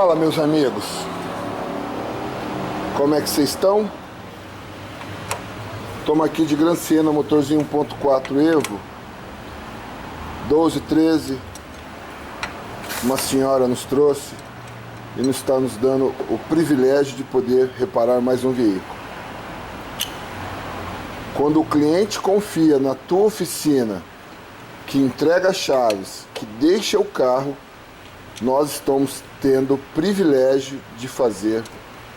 Fala, meus amigos, como é que vocês estão? Estamos aqui de Gran Siena, motorzinho 1.4 Evo 12, 13. Uma senhora nos trouxe e nos está nos dando o privilégio de poder reparar mais um veículo. Quando o cliente confia na tua oficina, que entrega chaves, que deixa o carro, nós estamos tendo o privilégio de fazer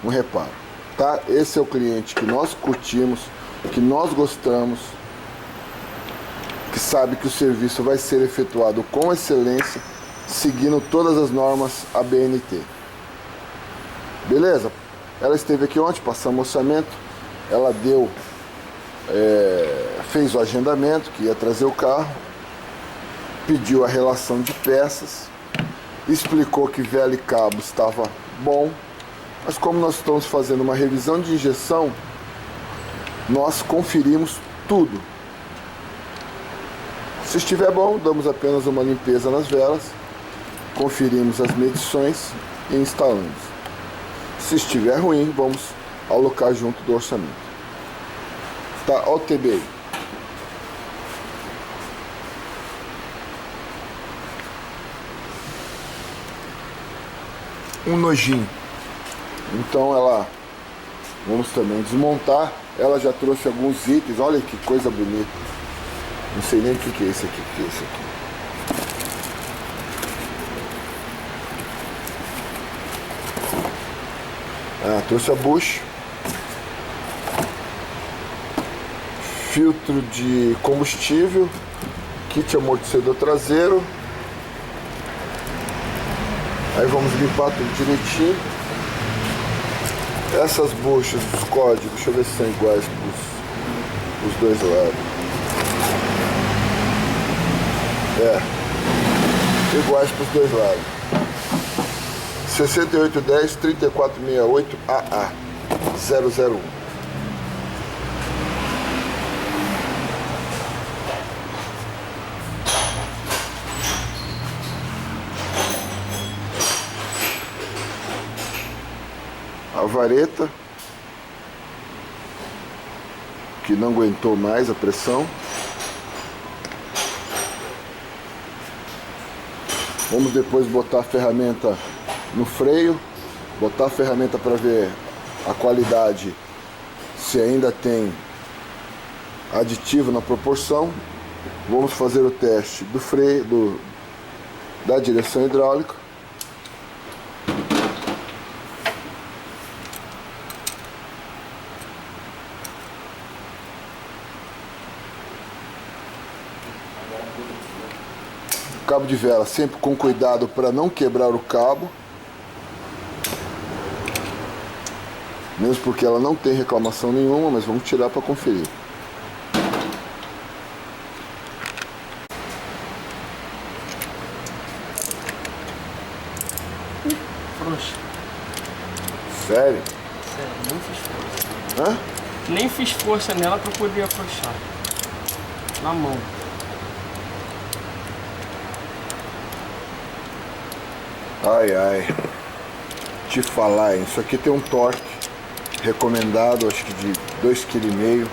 um reparo, tá? Esse é o cliente que nós curtimos, que nós gostamos, que sabe que o serviço vai ser efetuado com excelência, seguindo todas as normas ABNT. Beleza? Ela esteve aqui ontem, passamos o orçamento, ela fez o agendamento, que ia trazer o carro, pediu a relação de peças, explicou que vela e cabo estava bom, mas como nós estamos fazendo uma revisão de injeção, nós conferimos tudo. Se estiver bom, damos apenas uma limpeza nas velas, conferimos as medições e instalamos. Se estiver ruim, vamos alocar junto do orçamento. Tá, ó o TBI. Um nojinho. Então vamos também desmontar. Ela já trouxe alguns itens. Olha que coisa bonita. Não sei nem o que é esse aqui. O que é esse aqui? Trouxe a bucha, filtro de combustível, kit amortecedor traseiro. Aí vamos limpar tudo direitinho. Essas buchas, os códigos, deixa eu ver se são iguais para os dois lados. Iguais para os dois lados. 6810 3468 AA 001. A vareta que não aguentou mais a pressão. Vamos depois botar a ferramenta no freio, botar a ferramenta para ver a qualidade, se ainda tem aditivo na proporção. Vamos fazer o teste do freio, da direção hidráulica. Cabo de vela, sempre com cuidado para não quebrar o cabo. Mesmo porque ela não tem reclamação nenhuma, mas vamos tirar para conferir. Frouxa. Sério? Sério, nem fiz força. Hã? Nem fiz força nela para poder afrouxar. Na mão. Ai, ai. Te falar, hein? Isso aqui tem um torque recomendado, acho que de 2,5 kg.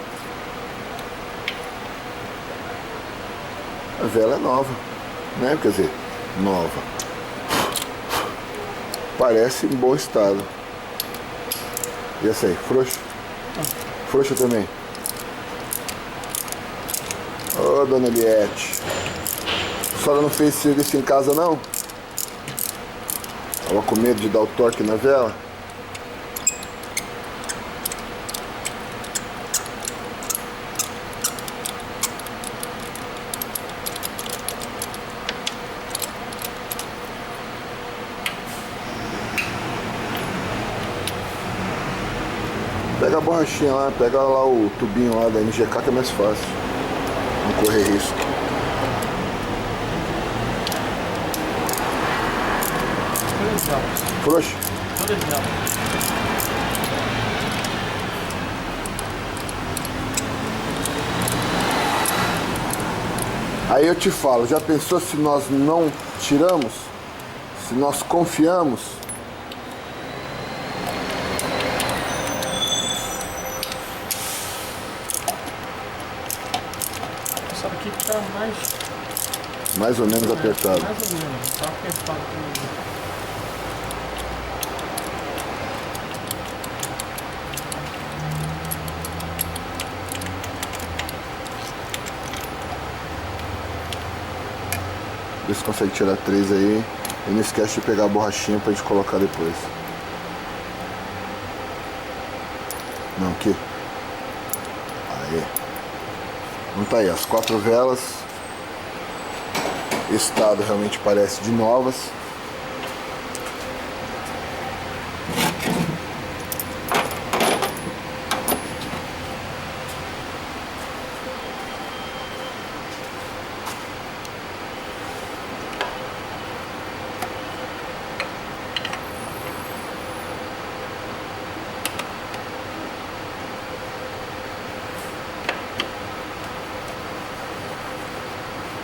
A vela é nova, né? Quer dizer, nova. Parece em bom estado. E essa aí, frouxa? Frouxa também. Ô, dona Eliette. A senhora não fez serviço em casa, não? Tava com medo de dar o torque na vela? Pega a borrachinha lá, pega lá o tubinho lá da NGK que é mais fácil. Não correr risco. Frouxo? Todas elas. Aí eu te falo, já pensou se nós não tiramos? Se nós confiamos Essa daqui que tá mais ou menos apertado. mais ou menos, tá apertado também. Vê se consegue tirar 3 aí. E não esquece de pegar a borrachinha pra gente colocar depois. Não, aqui. Aí. Então tá aí, as 4 velas. Estado realmente parece de novas.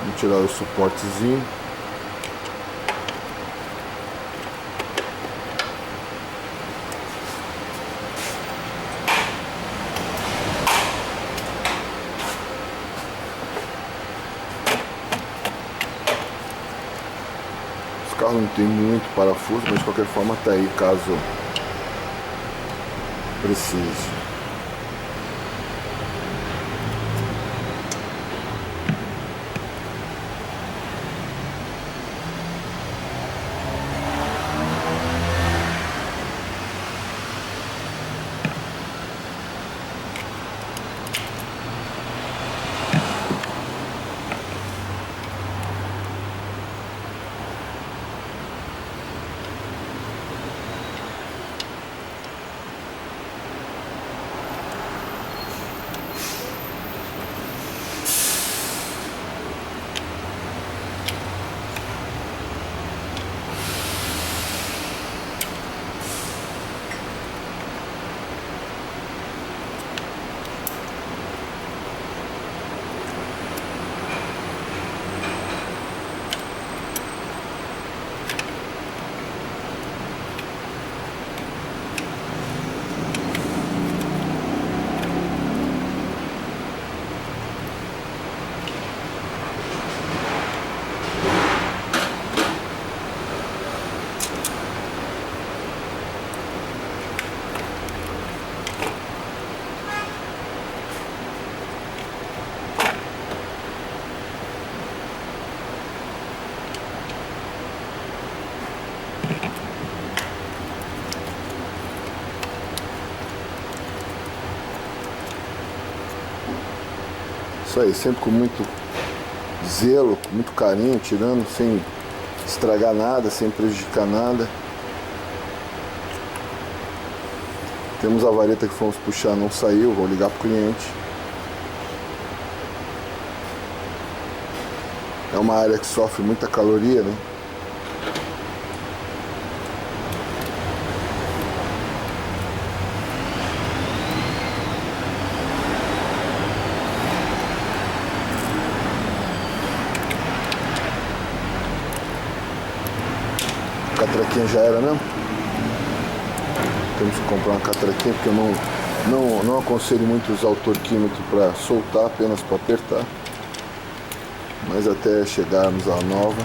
Vamos tirar o suportezinho. Os carros não tem muito parafuso, mas de qualquer forma tá aí caso precise. Isso aí, sempre com muito zelo, com muito carinho, tirando sem estragar nada, sem prejudicar nada. Temos a vareta que fomos puxar, não saiu, vou ligar pro cliente. É uma área que sofre muita caloria, né? Catraquinha já era mesmo? Temos que comprar uma catraquinha porque eu não aconselho muito usar o torquímetro para soltar, apenas para apertar. Mas até chegarmos à nova.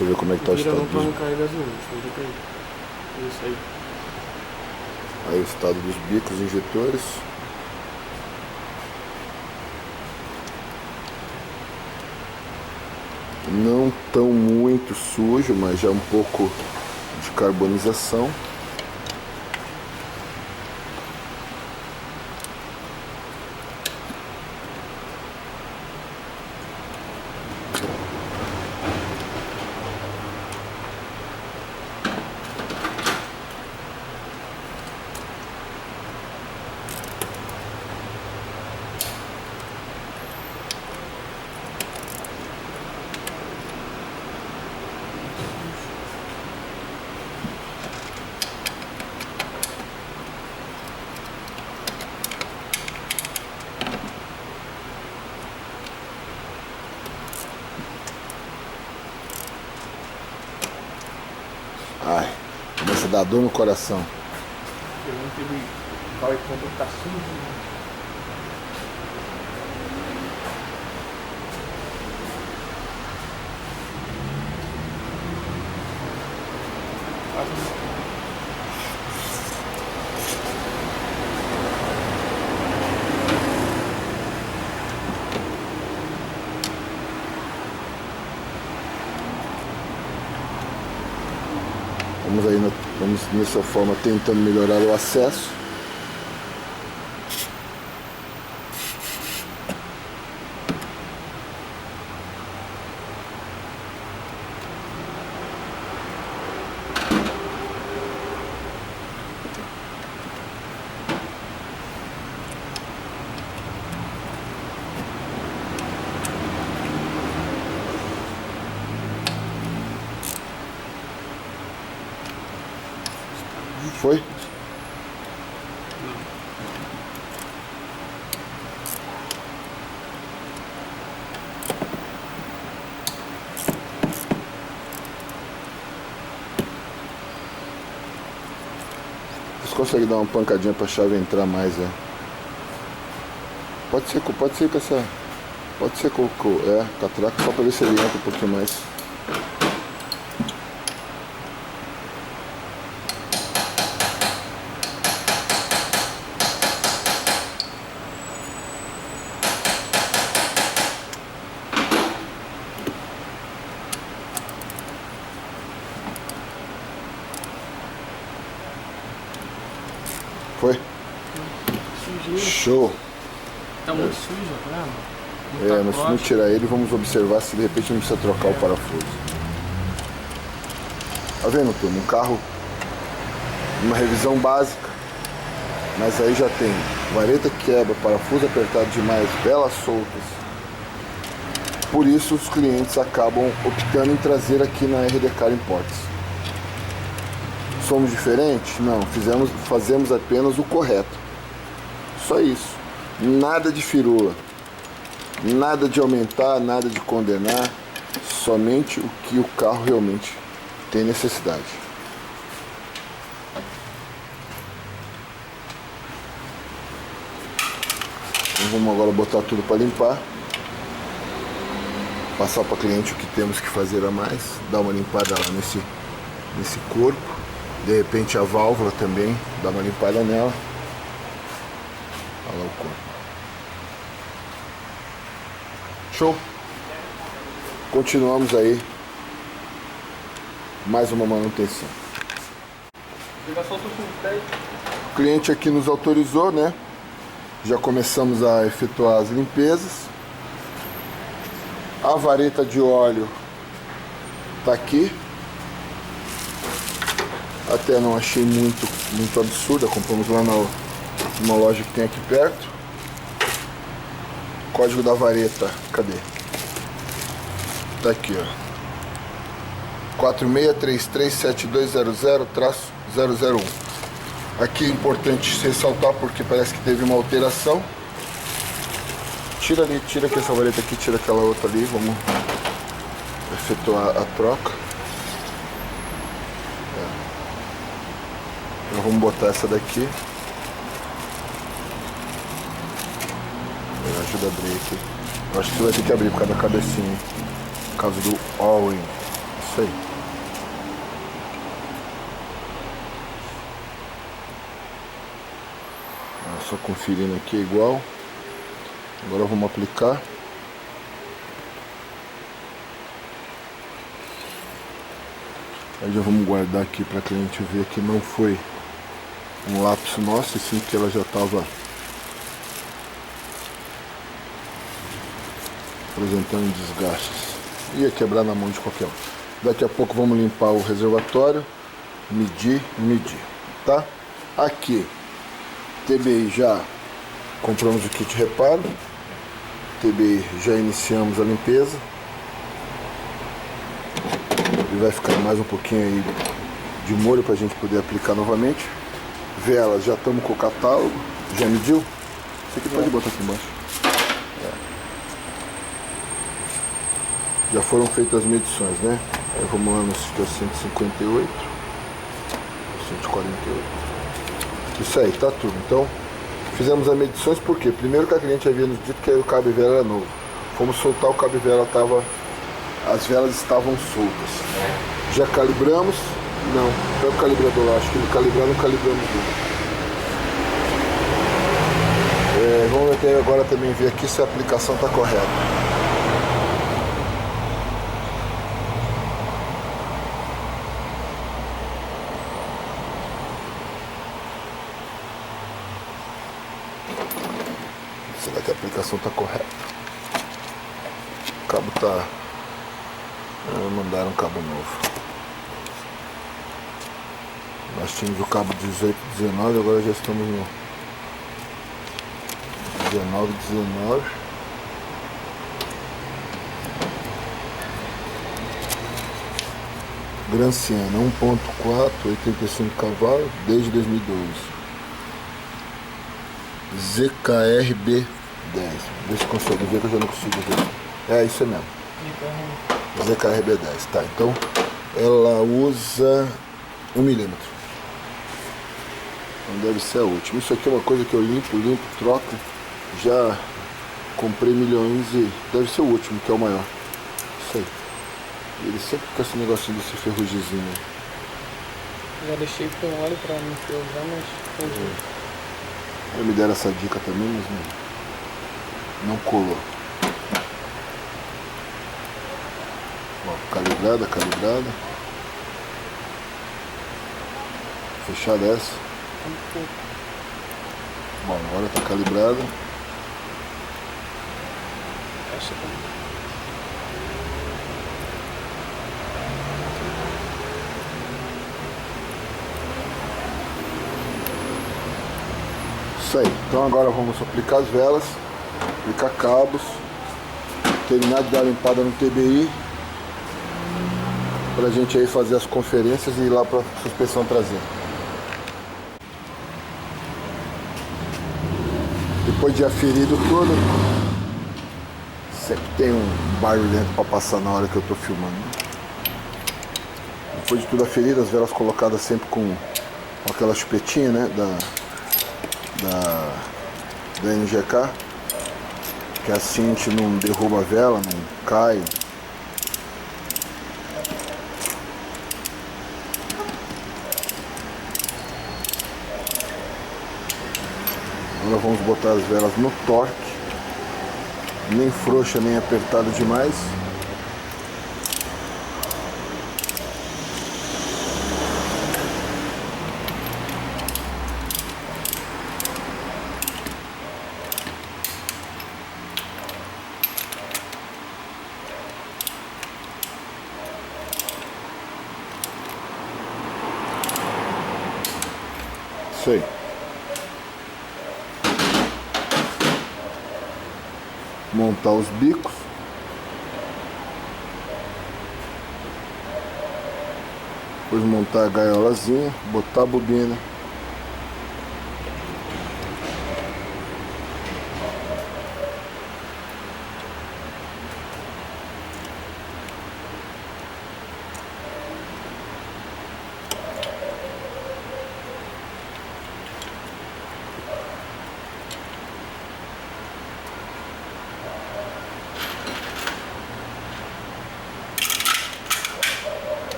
Deixa eu ver como é que tá o Vira estado não pra não dos... cair gasolina, deixa eu ver aí. Isso aí. Aí o estado dos bicos injetores. Não tão muito sujo, mas já um pouco de carbonização. Dá dor no coração. Eu lembro que ele vai quando tá sujo, né? Vamos aí, vamos nessa forma tentando melhorar o acesso. Foi? Você consegue dar uma pancadinha pra chave entrar mais, é? Pode ser com essa... Pode ser com a catraca, só pra ver se ele entra um pouquinho mais. Foi? Sujinho. Show! Tá muito sujo, tá vendo? Mas se não tirar ele, vamos observar se de repente não precisa trocar o parafuso. Tá vendo, turma? Um carro, uma revisão básica, mas aí já tem vareta que quebra, parafuso apertado demais, velas soltas. Por isso os clientes acabam optando em trazer aqui na RD Car Imports. Somos diferentes? Não, fazemos apenas o correto. Só isso. Nada de firula. Nada de aumentar, nada de condenar. Somente o que o carro realmente tem necessidade. Então vamos agora botar tudo para limpar. Passar para o cliente o que temos que fazer a mais. Dar uma limpada lá nesse corpo. De repente a válvula também, dá uma limpada nela. Olha lá o corpo. Show? Continuamos aí. Mais uma manutenção. O cliente aqui nos autorizou, né? Já começamos a efetuar as limpezas. A vareta de óleo tá aqui. Até não achei muito absurda, compramos lá numa loja que tem aqui perto. Código da vareta, cadê? Tá aqui, ó. 46337200-001. Aqui é importante ressaltar porque parece que teve uma alteração. Tira aqui essa vareta aqui, tira aquela outra ali, vamos efetuar a troca. Então vamos botar essa daqui. Ajuda a abrir aqui. Eu acho que você vai ter que abrir por causa da cabecinha. Por causa do all-in. Isso aí. Só conferindo aqui é igual. Agora vamos aplicar. Aí já vamos guardar aqui para a cliente ver que não foi um lapso nosso, e sim que ela já estava apresentando desgastes. Ia quebrar na mão de qualquer um. Daqui a pouco vamos limpar o reservatório, medir, tá? Aqui, TBI já compramos o kit reparo, TBI já iniciamos a limpeza. Ele vai ficar mais um pouquinho aí de molho para a gente poder aplicar novamente. Velas, já estamos com o catálogo. Já mediu? Isso aqui pode botar aqui embaixo. Já foram feitas as medições, né? Aí vamos lá no setor 158. 148. Isso aí, tá tudo. Então, fizemos as medições porque primeiro que a cliente havia nos dito que o cabo e vela era novo. Fomos soltar o cabo e vela, as velas estavam soltas. Já calibramos? Não. Foi o calibrador lá, acho que ele calibrar, não calibramos tudo. Vamos até agora também ver aqui se a aplicação está correta. Será que a aplicação está correta? O cabo está... mandaram um cabo novo. Nós tínhamos o cabo 18, 19, agora já estamos no 19, 19. Gran Siena 1.4, 85 cavalos, desde 2002. ZKRB 10. Vê se consegue ver, que eu já não consigo ver. É isso mesmo. ZKRB 10, tá. Então ela usa 1 milímetro. Então deve ser a última. Isso aqui é uma coisa que eu limpo, troco. Já comprei milhões e deve ser o último, que é o maior. Isso aí. Ele sempre com esse negocinho desse ferrugizinho. Já deixei com óleo pra não usar, mas entendi. Eu me deram essa dica também, mas não colou. Ó, calibrada. Fechada essa. Bom, agora tá calibrada. Fecha também. Isso aí. Então agora vamos aplicar as velas, aplicar cabos, terminar de dar a limpada no TBI, pra gente aí fazer as conferências e ir lá pra suspensão traseira. Depois de aferido tudo, sempre tem um barulhento para passar na hora que eu tô filmando. Depois de tudo aferido, as velas colocadas sempre com aquela chupetinha, né, da NGK, que assim a gente não derruba a vela, não cai. Agora vamos botar as velas no torque, nem frouxa nem apertado demais. Isso aí. Montar os bicos. Depois montar a gaiolazinha, botar a bobina.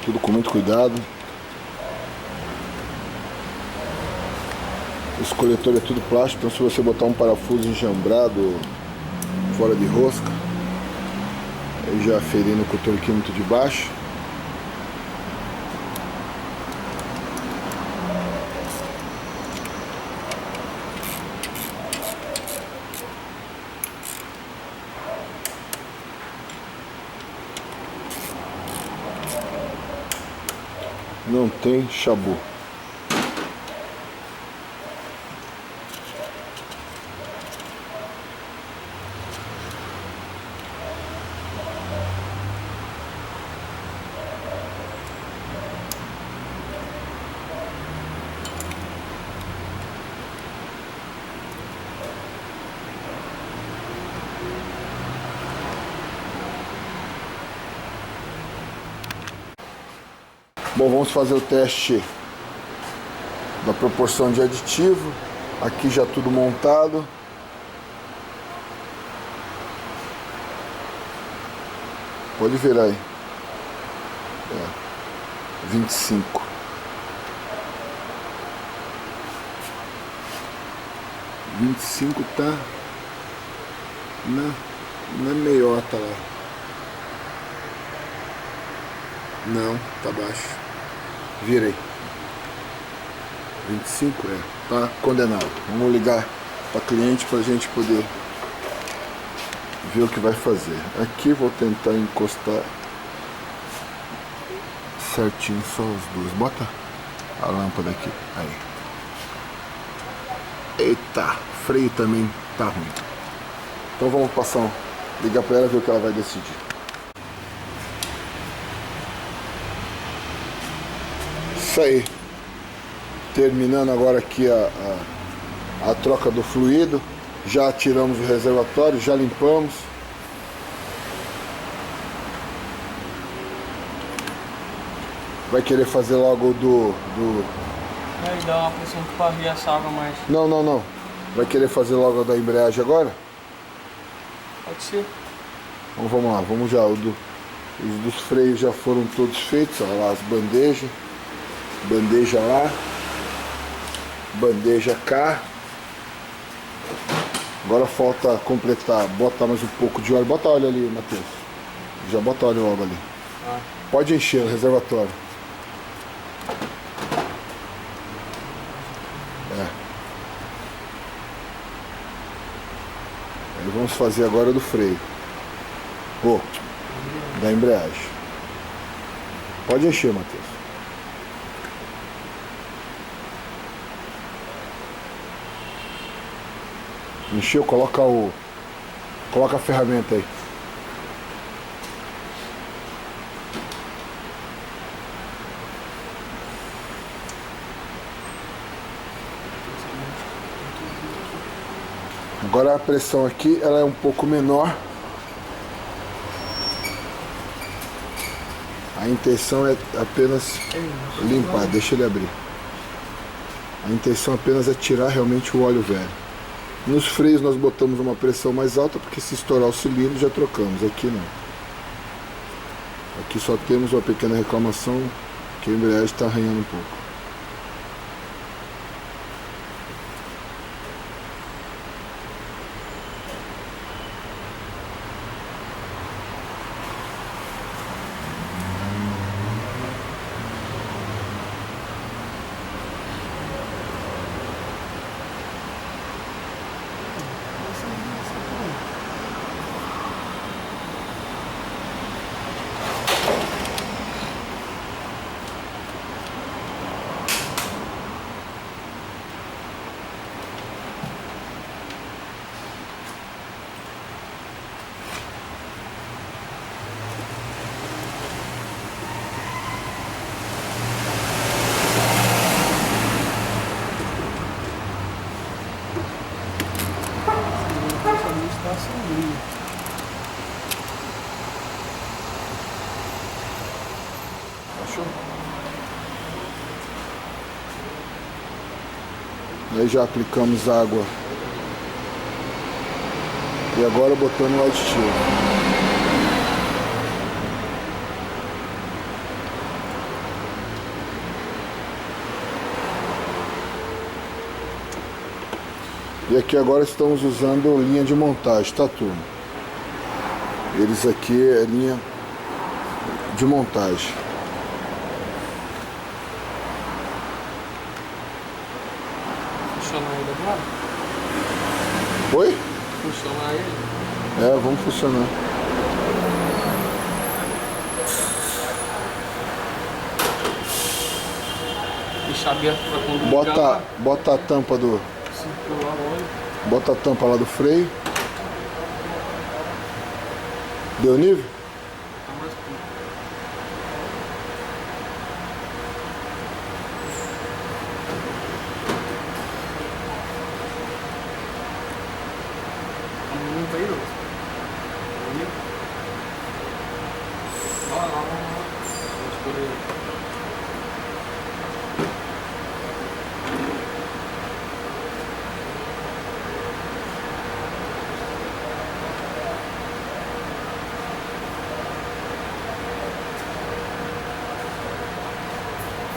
Tudo com muito cuidado. Esse coletor é tudo plástico, então se você botar um parafuso enjambrado fora de rosca, aí já ferindo com o torquímetro de baixo. Não tem chabu. Bom, vamos fazer o teste da proporção de aditivo. Aqui já tudo montado. Pode virar aí. 25. Tá na meiota lá. Não, tá baixo. Virei. 25 tá condenado. Vamos ligar para cliente pra gente poder ver o que vai fazer. Aqui vou tentar encostar certinho só as duas. Bota a lâmpada aqui. Aí. Eita, freio também tá ruim. Então vamos passar ligar para ela e ver o que ela vai decidir. Isso aí. Terminando agora aqui a troca do fluido. Já tiramos o reservatório, já limpamos. Vai querer fazer logo do... Aí dá uma pressão para vir essa água mais. Não. Vai querer fazer logo da embreagem agora? Pode ser. Então vamos lá, vamos já. Os dos freios já foram todos feitos. Olha lá as bandejas. Bandeja lá. Bandeja cá. Agora falta completar, botar mais um pouco de óleo. Bota óleo ali, Matheus. Já bota óleo logo ali. Pode encher o reservatório. Aí vamos fazer agora do freio. Da embreagem. Pode encher, Matheus. Encheu, coloca a ferramenta aí. Agora a pressão aqui ela é um pouco menor. A intenção é apenas limpar, deixa ele abrir. A intenção apenas é tirar realmente o óleo velho. Nos freios nós botamos uma pressão mais alta, porque se estourar o cilindro já trocamos. Aqui não. Aqui só temos uma pequena reclamação, que a embreagem está arranhando um pouco. Achou? Aí já aplicamos água. E agora botando o aditivo. E aqui agora estamos usando linha de montagem, tá, turma? Eles aqui é linha de montagem. Funcionar ele agora? Oi? Funcionar ele? Vamos funcionar. Deixar aberto para quando ligar. Bota a tampa do... Circular o óleo. Bota a tampa lá do freio. Deu nível? Tá mais puro. Não veio outro. Olha lá. Vamos escolher.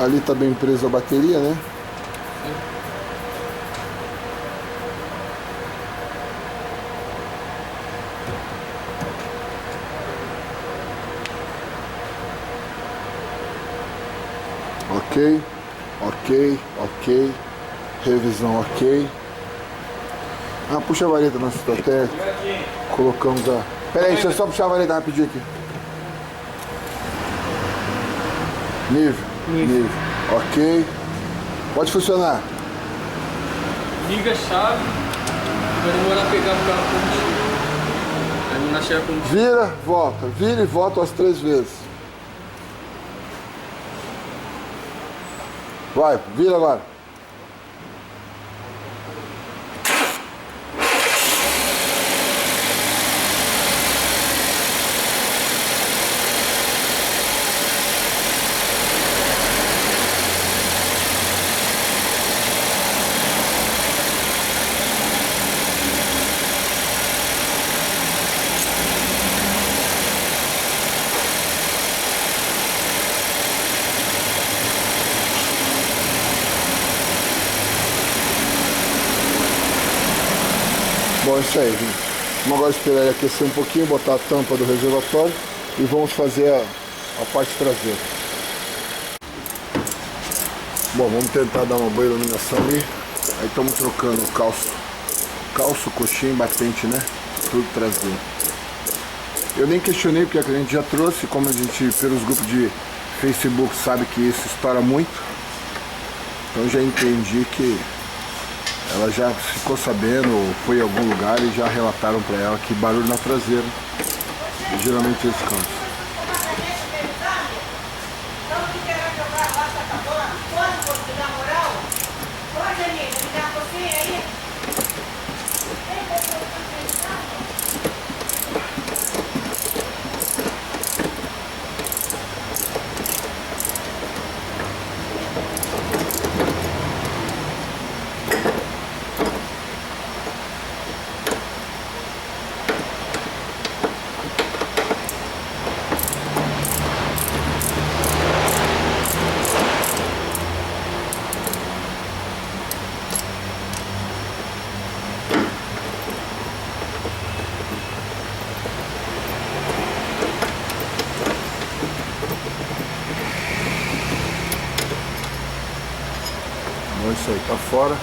Ali tá bem presa a bateria, né? Ok, ok, ok. Revisão ok. Ah, puxa a vareta, nós até colocamos a... Pera aí, deixa eu só puxar a vareta rapidinho aqui. Nível. Ok. Pode funcionar. Liga a chave. Vai demorar a pegar o carro combustível. Vai não achar combustível. Vira e volta umas 3 vezes. Vai, vira agora. Bom, isso aí, gente. Vamos agora esperar ele aquecer um pouquinho, botar a tampa do reservatório e vamos fazer a parte traseira. Bom, vamos tentar dar uma boa iluminação ali. Aí estamos trocando o calço, coxinha e batente, né? Tudo traseiro. Eu nem questionei porque a cliente já trouxe, como a gente, pelos grupos de Facebook, sabe que isso estoura muito. Então já entendi que ela já ficou sabendo, ou foi em algum lugar e já relataram para ela que barulho na traseira. E geralmente eles cansam. Isso aí, tá fora.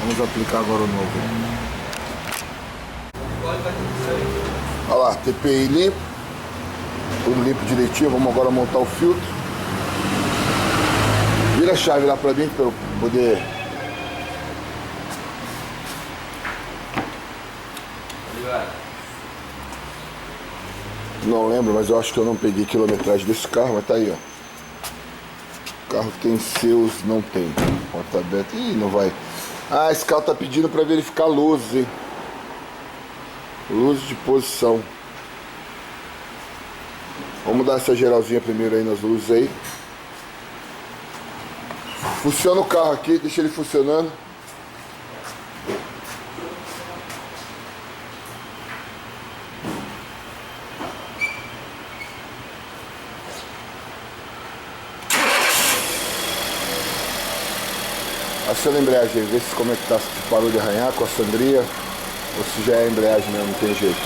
Vamos aplicar agora o novo. Olha lá, TPI limpo. Tudo limpo direitinho. Vamos agora montar o filtro. Vira a chave lá pra mim pra eu poder... Não lembro, mas eu acho que eu não peguei quilometragem desse carro, mas tá aí, ó. O carro tem seus, não tem. Porta aberta. Ih, não vai. Ah, esse carro tá pedindo pra verificar luzes, hein? Luzes de posição. Vamos dar essa geralzinha primeiro aí nas luzes aí. Funciona o carro aqui, deixa ele funcionando. Aciona a embreagem, vê se como é que tá, se parou de arranhar com a sandria ou se já é a embreagem mesmo, não tem jeito.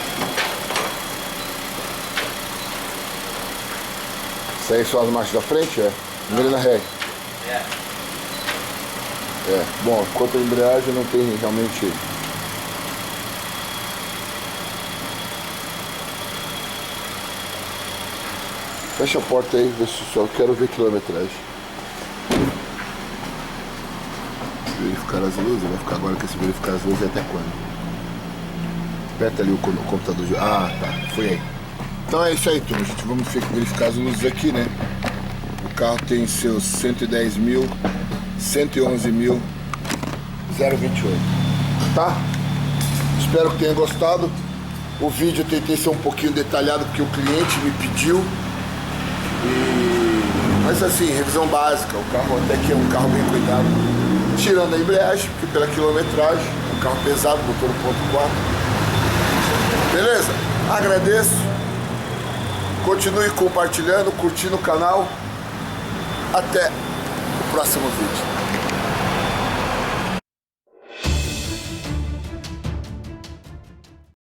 Isso aí são as marchas da frente, é? Vira na ré. É, bom, quanto a embreagem não tem realmente. Fecha a porta aí, vê se só quero ver quilometragem. Verificar as luzes, vai ficar agora que esse verificar as luzes é até quando? Aperta ali o computador de... Ah, tá, foi aí. Então é isso aí, turma, gente, vamos verificar as luzes aqui, né? O carro tem seus 110 mil, 111 mil, 028, tá? Espero que tenha gostado. O vídeo eu tentei ser um pouquinho detalhado porque o cliente me pediu. Mas assim, revisão básica, o carro até que é um carro bem cuidado. Tirando a embreagem, porque pela quilometragem, um carro pesado, motor 1.4. Beleza? Agradeço. Continue compartilhando, curtindo o canal. Até o próximo vídeo.